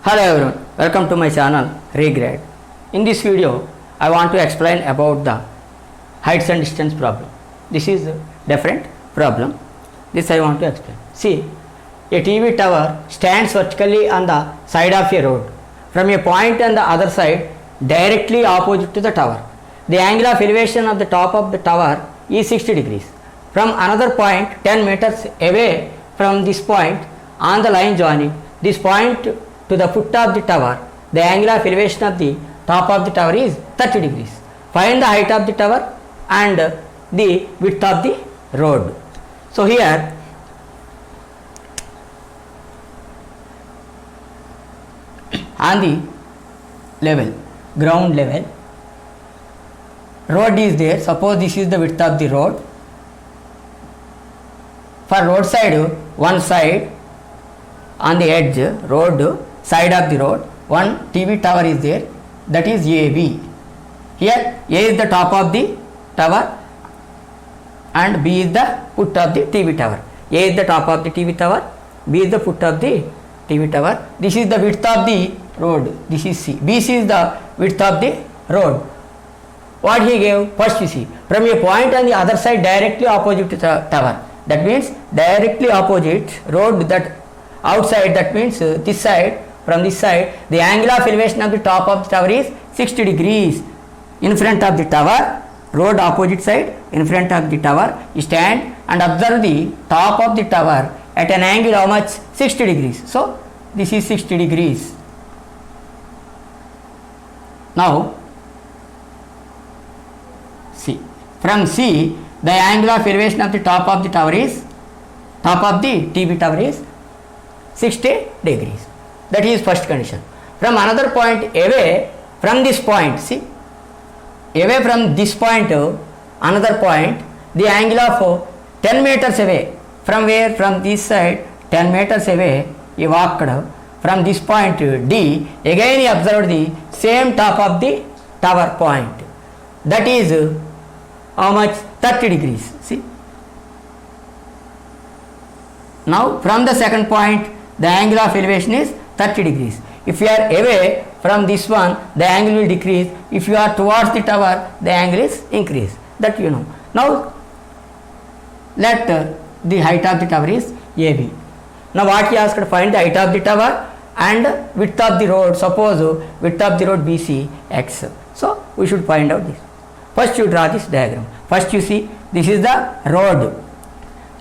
Hello everyone, welcome to my channel Regrade. In this video, I want to explain about the heights and distance problem. This is a different problem. This I want to explain. See, a TV tower stands vertically on the side of a road. From a point on the other side, directly opposite to the tower. The angle of elevation of the top of the tower is 60 degrees. From another point 10 meters away from this point on the line joining this point to the foot of the tower, the angle of elevation of the top of the tower is 30 degrees. Find the height of the tower and the width of the road. So here on the level, ground level, road is there. Suppose this is the width of the road. For road side, one side on the edge, road side of the road, one TV tower is there, that is AB. Here A is the top of the tower and B is the foot of the TV tower. A is the top of the TV tower, B is the foot of the TV tower. This is the width of the road, this is C. BC is the width of the road. What he gave? First you see, from a point on the other side directly opposite to the tower. That means directly opposite road, that outside, that means this side, from this side, the angle of elevation of the top of the tower is 60 degrees. In front of the tower, road opposite side, in front of the tower, you stand and observe the top of the tower at an angle how much? 60 degrees. So this is 60 degrees. Now see, from C, the angle of elevation of the top of the tower is, top of the TV tower is 60 degrees. That is first condition. From another point away from this point, see, away from this point to another point, the angle of 10 meters away. From where? From this side 10 meters away, you walked from this point to D, again you observed the same top of the tower point. That is how much? 30 degrees. See, now from the second point, the angle of elevation is 30 degrees. If you are away from this one, the angle will decrease. If you are towards the tower, the angle is increase. That you know. Now let the height of the tower is AB. Now what he asked, find the height of the tower and width of the road. Suppose width of the road BC X. So we should find out this. First you draw this diagram. First you see, this is the road.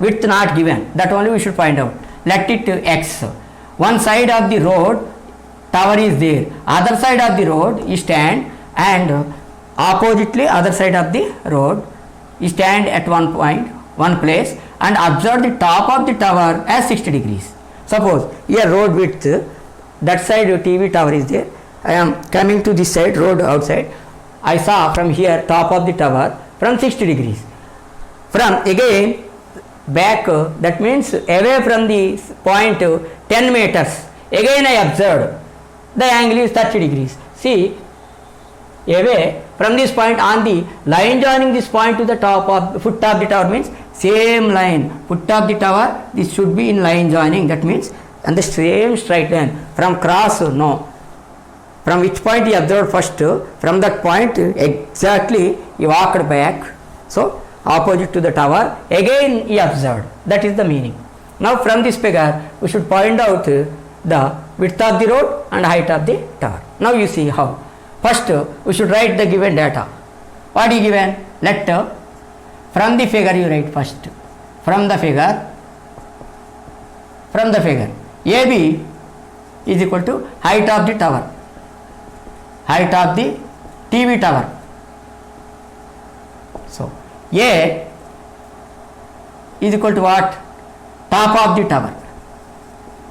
Width not given. That only we should find out. Let it X. One side of the road, tower is there. Other side of the road, you stand, and oppositely other side of the road, you stand at one point, one place, and observe the top of the tower as 60 degrees. Suppose here road width, that side TV tower is there. I am coming to this side, road outside. I saw from here top of the tower from 60 degrees. From again back, that means away from the point 10 meters, again I observed the angle is 30 degrees. See, away from this point on the line joining this point to the top of foot of the tower means same line, foot of the tower, this should be in line joining, that means and the same straight line. From cross, no. From which point you observed first, from that point exactly you walked back. So opposite to the tower, again he observed. That is the meaning. Now from this figure, we should find out the width of the road and height of the tower. Now you see how. First, we should write the given data. What is given? Let from the figure you write first. From the figure, AB is equal to height of the tower, height of the TV tower. So A is equal to what? Top of the tower.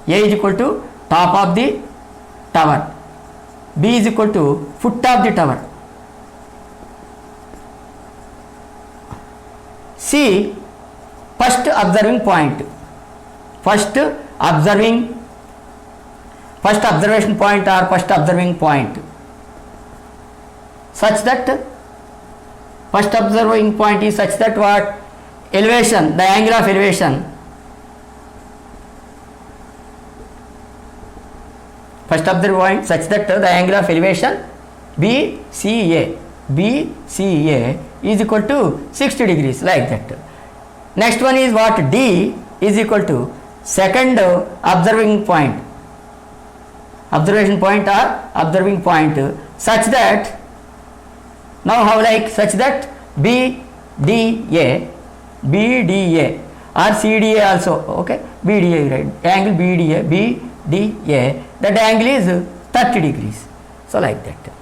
A is equal to top of the tower. B is equal to foot of the tower. C, first observing point. First observation point or first observing point. Such that first observing point is such that what? Elevation, the angle of elevation first observed point such that the angle of elevation BCA is equal to 60 degrees, like that. Next one is what? D is equal to second observing point, observation point or observing point, such that, now how, like such that BDA or CDA also, okay, BDA, right, angle BDA, that angle is 30 degrees. So like that.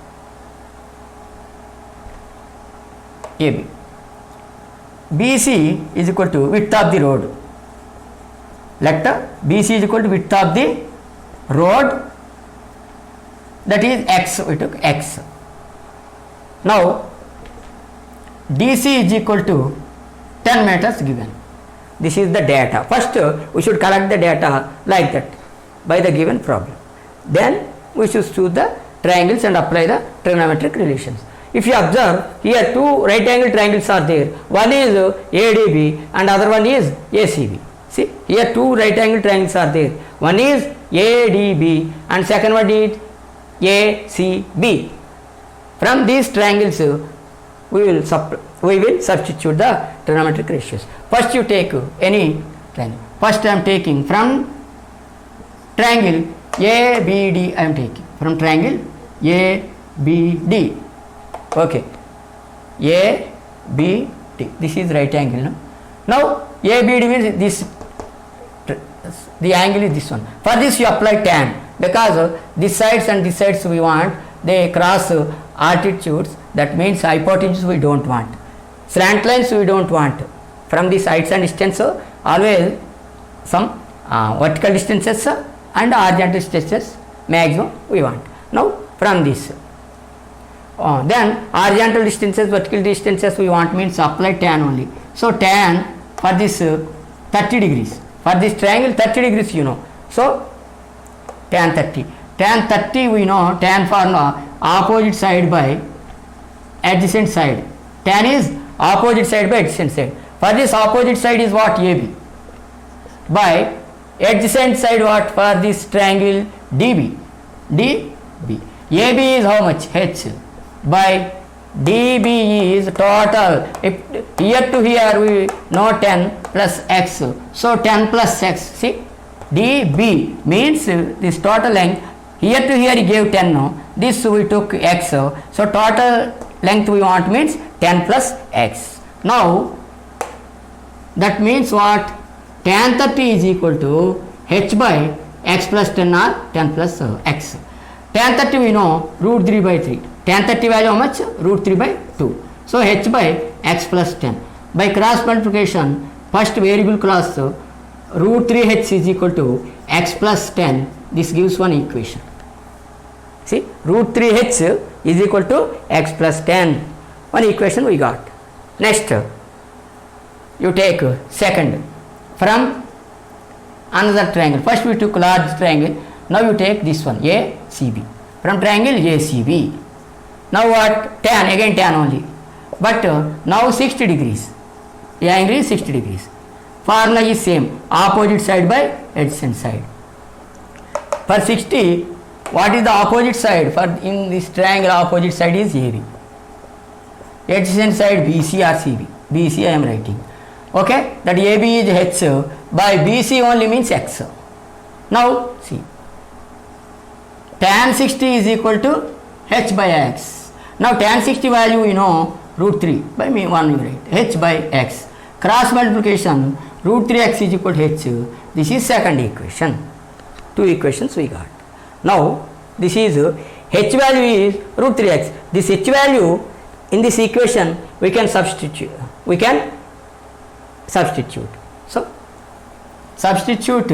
AB. BC is equal to width of the road. Let BC is equal to width of the road, that is x, we took x. Now DC is equal to 10 meters given. This is the data. First we should collect the data like that by the given problem. Then we should choose the triangles and apply the trigonometric relations. If you observe here, two right angle triangles are there. One is ADB and other one is ACB. See, here two right angle triangles are there. One is ADB and second one is ACB. From these triangles we will substitute the trigonometric ratios. First you take any triangle. First I am taking from triangle ABD, I am taking from triangle ABD. Okay, ABD, this is right angle. No? Now ABD means this, the angle is this one. For this you apply tan, because this sides and this sides we want, they cross altitudes, that means hypotenuse we don't want, slant lines we don't want. From the sides and distance always some vertical distances and horizontal distances maximum we want. Now from this then horizontal distances, vertical distances we want, means apply tan only. So tan for this 30 degrees, for this triangle 30 degrees you know. So tan 30 we know, tan for opposite side by adjacent side. Tan is opposite side by adjacent side. For this opposite side is what? AB. By adjacent side what? For this triangle DB. AB is how much? H. By DB is total. If here to here we know 10 plus x. So 10 plus x. See, DB means this total length. Here to here he gave 10. No, this we took x. So total length we want means 10 plus x. Now that means what? Tan 30 is equal to h by x plus 10 or 10 plus x. Tan 30 we know root 3 by 3. Tan 30 value how much? Root 3 by 2. So h by x plus 10. By cross multiplication, first variable cross, root 3h is equal to x plus 10. This gives one equation. See, root 3h is equal to x plus 10. One equation we got. Next, you take second from another triangle. First we took large triangle. Now you take this one, ACB. From triangle ACB. Now what? Tan, again tan only. But now 60 degrees. The angle is 60 degrees. Formula is same. Opposite side by adjacent side. For 60, what is the opposite side? For in this triangle, opposite side is AB. Adjacent side BC or CB. BC I am writing. Okay, that AB is H. By BC only means X. Now see. Tan 60 is equal to H by X. Now tan 60 value you know root 3 by 1 you write H by X. Cross multiplication, root 3x is equal to H. This is second equation. Two equations we got. Now this is H value is root 3x. This H value in this equation we can substitute. So substitute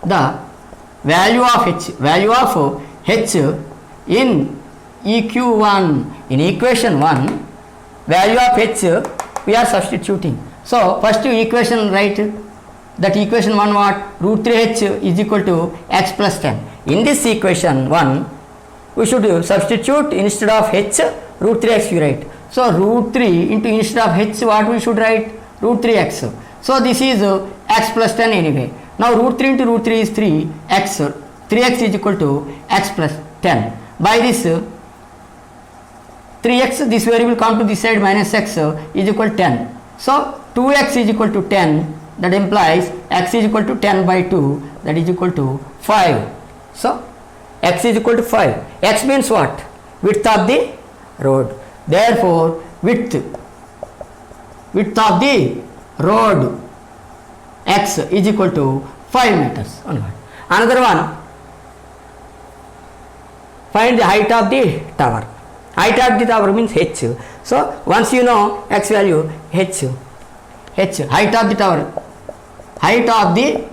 the value of H in EQ1, in equation 1, value of H we are substituting. So first equation write, that equation 1 what? Root 3h is equal to x plus 10. In this equation 1 we should substitute, instead of h root 3x you write. So root 3 into, instead of h what we should write? Root 3x. So this is x plus 10 anyway. Now root 3 into root 3 is 3x. 3x is equal to x plus 10. By this 3x, this variable come to this side, minus x is equal to 10. So 2x is equal to 10, that implies x is equal to 10 by 2, that is equal to 5. So x is equal to 5. X means what? Width of the road. Therefore width of the road x is equal to 5 meters. Another one, find the height of the tower. Height of the tower means h. So once you know x value, h, height of the tower. Height of the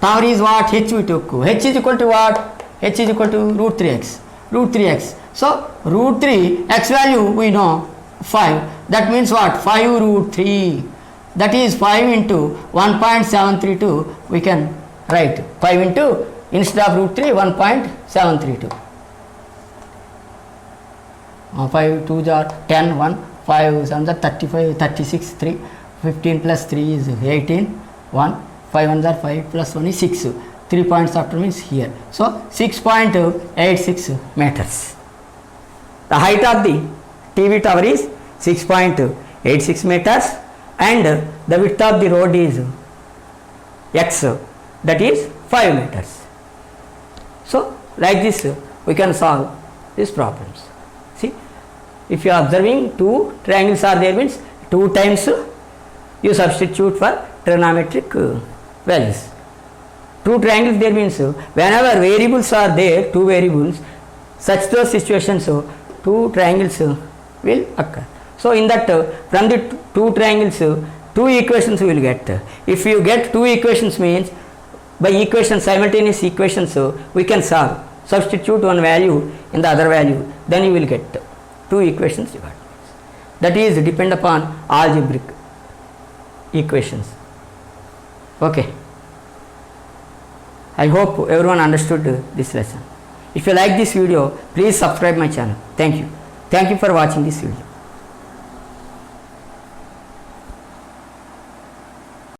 tower is what? H we took. H is equal to what? H is equal to root 3x. Root 3x. So root 3 x value we know 5. That means what? 5 root 3. That is 5 into 1.732. We can write 5 into, instead of root 3, 1.732. 5 2 are 10, 1, 5 7 are 35, 36, 3, 15 plus 3 is 18, 1, 5 1 are 5 plus 1 is 6. 3 points after means here. So 6.86 meters. The height of the TV tower is 6.86 meters and the width of the road is x, that is 5 meters. So like this we can solve these problems. See, if you are observing two triangles are there, means 2 times you substitute for trigonometric values. 2 triangles there means whenever variables are there, 2 variables, such those situations 2 triangles will occur. So in that from the 2 triangles 2 equations we will get. If you get 2 equations means by equation, simultaneous equations we can solve. Substitute one value in the other value, then you will get 2 equations you got. That is depend upon algebraic equations. Okay. I hope everyone understood this lesson. If you like this video, please subscribe my channel. Thank you. Thank you for watching this video.